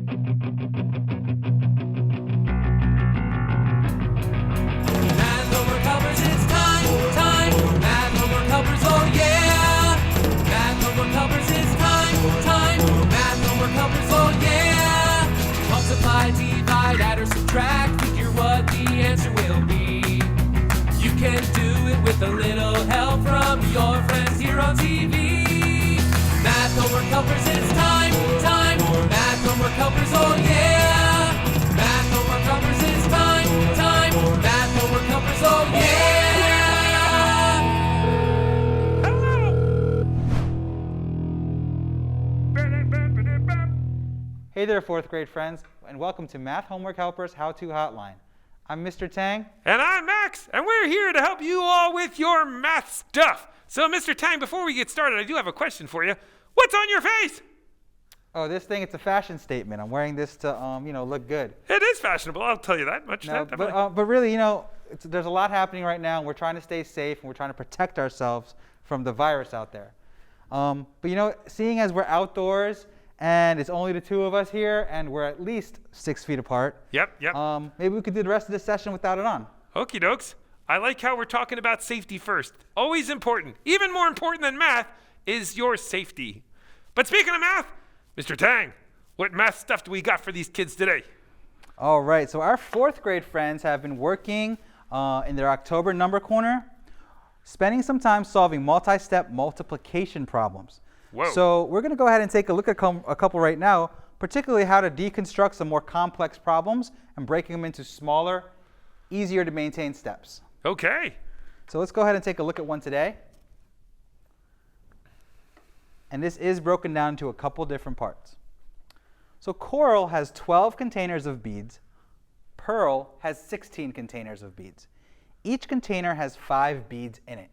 Math homework helpers, it's time for math homework helpers, oh yeah! Math homework helpers, it's time for math homework helpers, oh yeah! Multiply, divide, add or subtract, figure what the answer will be. You can do it with a little help from your friends here on TV. Math homework helpers, it's time for math homework helpers, oh yeah! Math homework helpers, it's time for math homework helpers, oh yeah! Hey there, fourth grade friends, and welcome to Math Homework Helpers How-to-Hotline. I'm Mr. Tang. And I'm Max, and we're here to help you all with your math stuff. So, Mr. Tang, before we get started, I do have a question for you. What's on your face? Oh, this thing, it's a fashion statement. I'm wearing this to, look good. It is fashionable, I'll tell you that much. No, but really, there's a lot happening right now, and we're trying to stay safe, and we're trying to protect ourselves from the virus out there. But seeing as we're outdoors, and it's only the two of us here, and we're at least 6 feet apart. Yep. Maybe we could do the rest of the session without it on. Okie dokes. I like how we're talking about safety first. Always important. Even more important than math is your safety. But speaking of math, Mr. Tang, what math stuff do we got for these kids today? All right, so our fourth grade friends have been working in their October number corner, spending some time solving multi-step multiplication problems. Whoa. So we're going to go ahead and take a look at a couple right now, particularly how to deconstruct some more complex problems and breaking them into smaller, easier to maintain steps. Okay. So let's go ahead and take a look at one today. And this is broken down into a couple different parts. So coral has 12 containers of beads. Pearl has 16 containers of beads. Each container has 5 beads in it.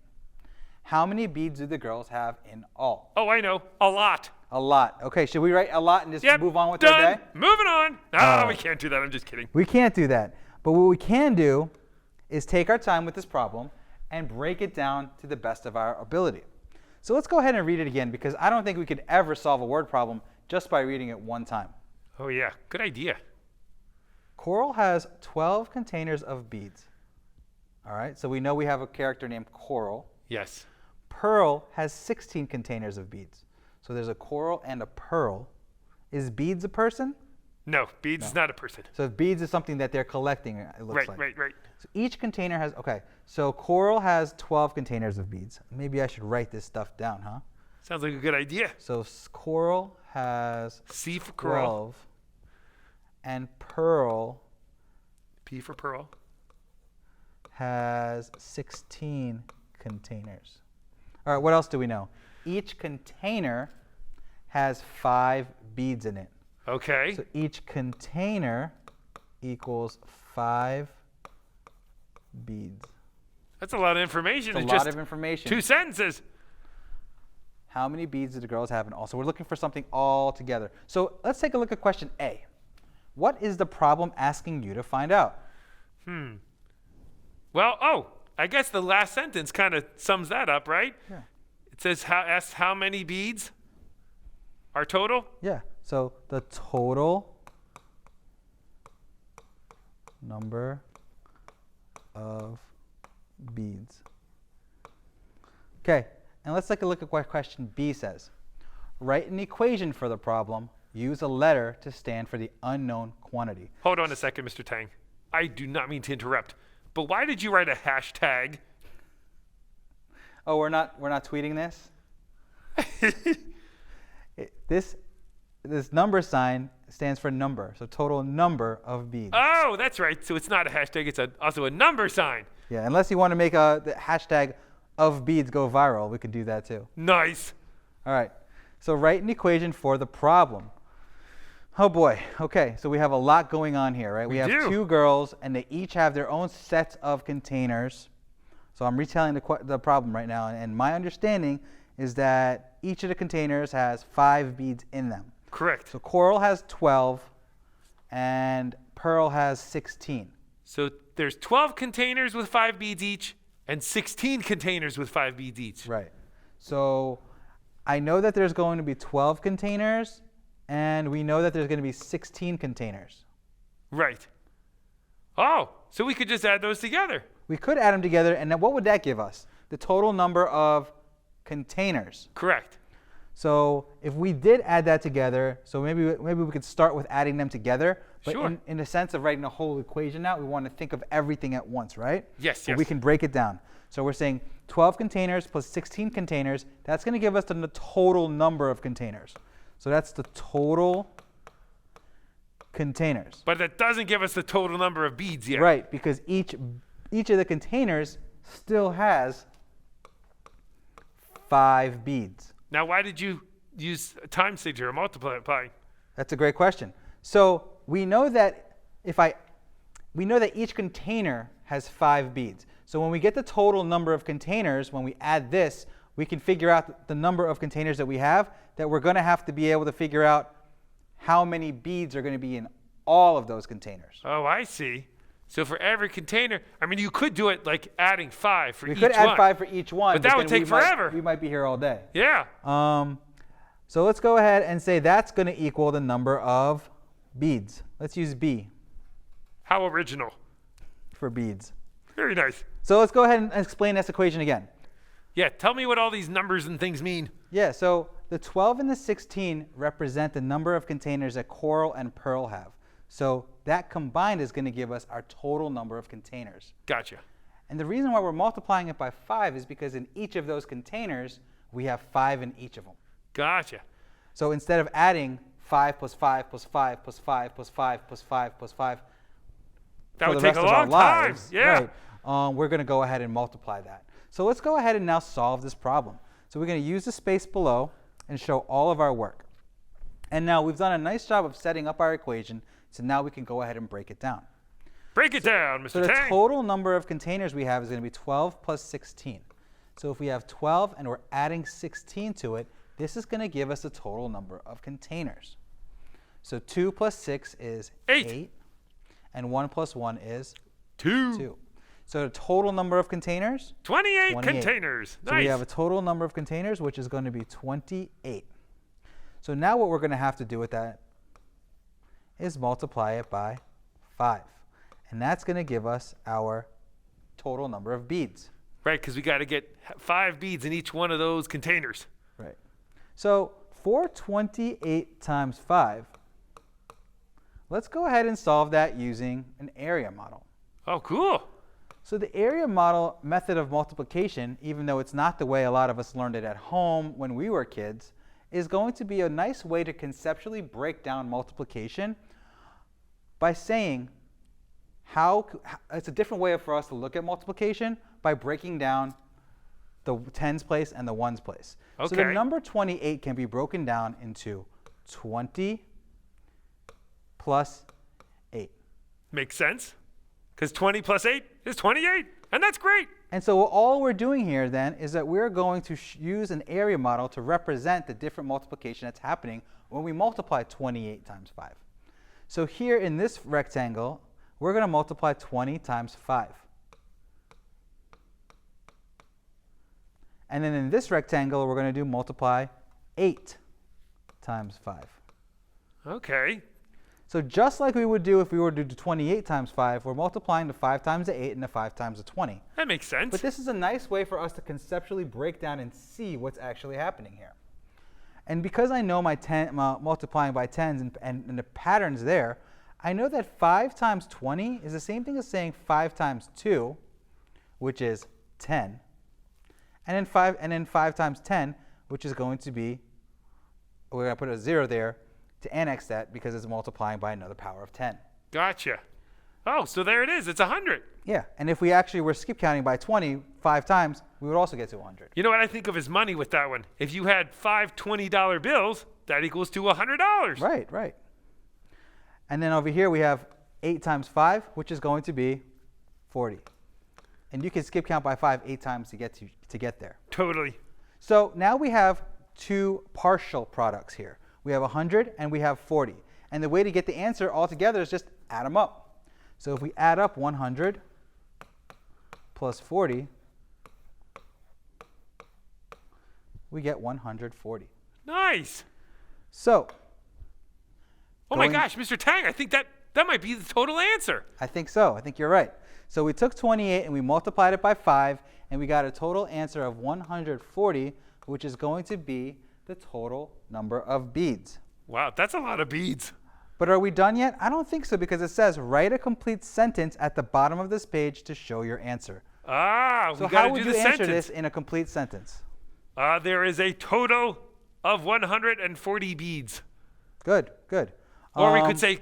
How many beads do the girls have in all? Oh, I know. A lot. A lot. Okay, should we write a lot and just move on with done. our day? Moving on. No, we can't do that. I'm just kidding. We can't do that. But what we can do is take our time with this problem and break it down to the best of our ability. So let's go ahead and read it again, because I don't think we could ever solve a word problem just by reading it one time. Oh, yeah. Good idea. Coral has 12 containers of beads. All right, so we know we have a character named Coral. Yes. Pearl has 16 containers of beads. So there's a coral and a pearl. Is beads a person? No, beads is not a person. So beads is something that they're collecting, it looks like. Right. So each container has, so coral has 12 containers of beads. Maybe I should write this stuff down, huh? Sounds like a good idea. So coral has C for 12, coral. and pearl P for pearl. has 16 containers. All right, what else do we know? Each container has 5 beads in it. Okay. So each container equals 5 beads. That's a lot of information. It's a lot of information. 2 sentences. How many beads do the girls have in all? So we're looking for something all together. So let's take a look at question A. What is the problem asking you to find out? Well, I guess the last sentence kind of sums that up, right? Yeah. It says, ask how many beads are total? Yeah. So the total number of beads. Okay. And let's take a look at what question B says. Write an equation for the problem. Use a letter to stand for the unknown quantity. Hold on a second, Mr. Tang. I do not mean to interrupt, but why did you write a hashtag? Oh, we're not tweeting this? This number sign stands for number, so total number of beads. Oh, that's right. So it's not a hashtag, it's also a number sign. Yeah, unless you want to make the hashtag of beads go viral, we could do that too. Nice. All right, so write an equation for the problem. Oh boy, okay, so we have a lot going on here, right? We have 2 girls, and they each have their own sets of containers. So I'm retelling the problem right now, and my understanding is that each of the containers has 5 beads in them. Correct. So coral has 12, and pearl has 16. So there's 12 containers with 5 beads each, and 16 containers with 5 beads each. Right. So I know that there's going to be 12 containers And we know that there's going to be 16 containers. Right. Oh, so we could just add those together. We could add them together, and then what would that give us? The total number of containers. Correct. So if we did add that together, so maybe we could start with adding them together. But Sure. in the sense of writing a whole equation out, we want to think of everything at once, right? Yes, So yes. we can break it down. So we're saying 12 containers plus 16 containers. That's going to give us the total number of containers. So that's the total containers. But that doesn't give us the total number of beads yet. Right, because each of the containers still has 5 beads. Now, why did you use a time signature or multiplying? That's a great question. So we know that each container has 5 beads. So when we get the total number of containers, when we add this, we can figure out the number of containers that we have, that we're going to have to be able to figure out how many beads are going to be in all of those containers. Oh, I see. So for every container, I mean, you could do it like adding 5 for each one. We could add 5 for each one. But that would take forever. We might be here all day. Yeah. So let's go ahead and say that's going to equal the number of beads. Let's use B How original. for beads. Very nice. So let's go ahead and explain this equation again. Yeah, tell me what all these numbers and things mean. Yeah, so the 12 and the 16 represent the number of containers that coral and pearl have. So that combined is going to give us our total number of containers. Gotcha. And the reason why we're multiplying it by 5 is because in each of those containers, we have 5 in each of them. Gotcha. So instead of adding 5 plus 5 plus 5 plus 5 plus 5 plus 5 plus 5 That for would the take rest a of our long time. lives, Yeah. right, we're going to go ahead and multiply that. So let's go ahead and now solve this problem. So we're going to use the space below and show all of our work. And now we've done a nice job of setting up our equation, so now we can go ahead and break it down. Break it down, Mr. So the Tang. total number of containers we have is going to be 12 plus 16. So if we have 12 and we're adding 16 to it, this is going to give us the total number of containers. So 2 plus 6 is 8, and 1 plus 1 is 2. So the total number of containers? 28 containers. So Nice. we have a total number of containers, which is going to be 28. So now what we're going to have to do with that is multiply it by 5. And that's going to give us our total number of beads. Right, because we got to get 5 beads in each one of those containers. Right. So for 28 times 5, let's go ahead and solve that using an area model. Oh, cool. So the area model method of multiplication, even though it's not the way a lot of us learned it at home when we were kids, is going to be a nice way to conceptually break down multiplication by saying it's a different way for us to look at multiplication by breaking down the tens place and the ones place. Okay. So the number 28 can be broken down into 20 plus 8. Makes sense. Because 20 plus 8 is 28. And that's great. And so all we're doing here then is that we're going to use an area model to represent the different multiplication that's happening when we multiply 28 times 5. So here in this rectangle, we're going to multiply 20 times 5. And then in this rectangle, we're going to do multiply 8 times 5. Okay. So just like we would do if we were to do 28 times 5, we're multiplying the 5 times the 8 and the 5 times the 20. That makes sense. But this is a nice way for us to conceptually break down and see what's actually happening here. And because I know my multiplying by tens and the patterns there, I know that 5 times 20 is the same thing as saying 5 times 2, which is 10. And then 5 times 10, which is going to be, we're going to put a 0 there to annex that because it's multiplying by another power of 10. Gotcha. Oh, so there it is. It's 100. Yeah, and if we actually were skip counting by 20 5 times, we would also get to 100. You know what I think of as money with that one? If you had 5 $20 bills, that equals to $100. Right, right. And then over here we have 8 times 5, which is going to be 40. And you can skip count by 5 8 times to get there. Totally. So now we have two partial products here. We have 100 and we have 40. And the way to get the answer all together is just add them up. So if we add up 100 plus 40, we get 140. Nice. So Oh my gosh, Mr. Tang, I think that might be the total answer. I think so. I think you're right. So we took 28 and we multiplied it by 5, and we got a total answer of 140, which is going to be the total number of beads. Wow, that's a lot of beads. But are we done yet? I don't think so, because it says write a complete sentence at the bottom of this page to show your answer. Ah, So we got how to would do you the answer sentence. this in a complete sentence? There is a total of 140 beads. Good, good. Or we could say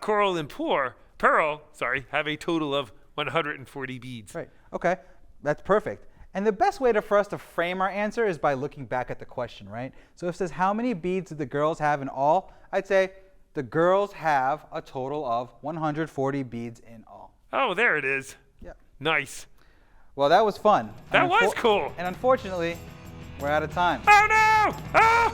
Coral and Pearl, have a total of 140 beads. Right. Okay. That's perfect. And the best way for us to frame our answer is by looking back at the question, right? So if it says how many beads did the girls have in all, I'd say the girls have a total of 140 beads in all. Oh, there it is. Yeah. Nice. Well, that was fun. That was cool. And unfortunately, we're out of time. Oh no! Ah!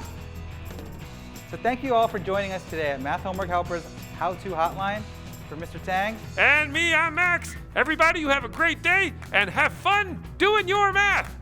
So thank you all for joining us today at Math Homework Helper's How-To Hotline. For Mr. Tang. And me, I'm Max. Everybody, you have a great day and have fun doing your math.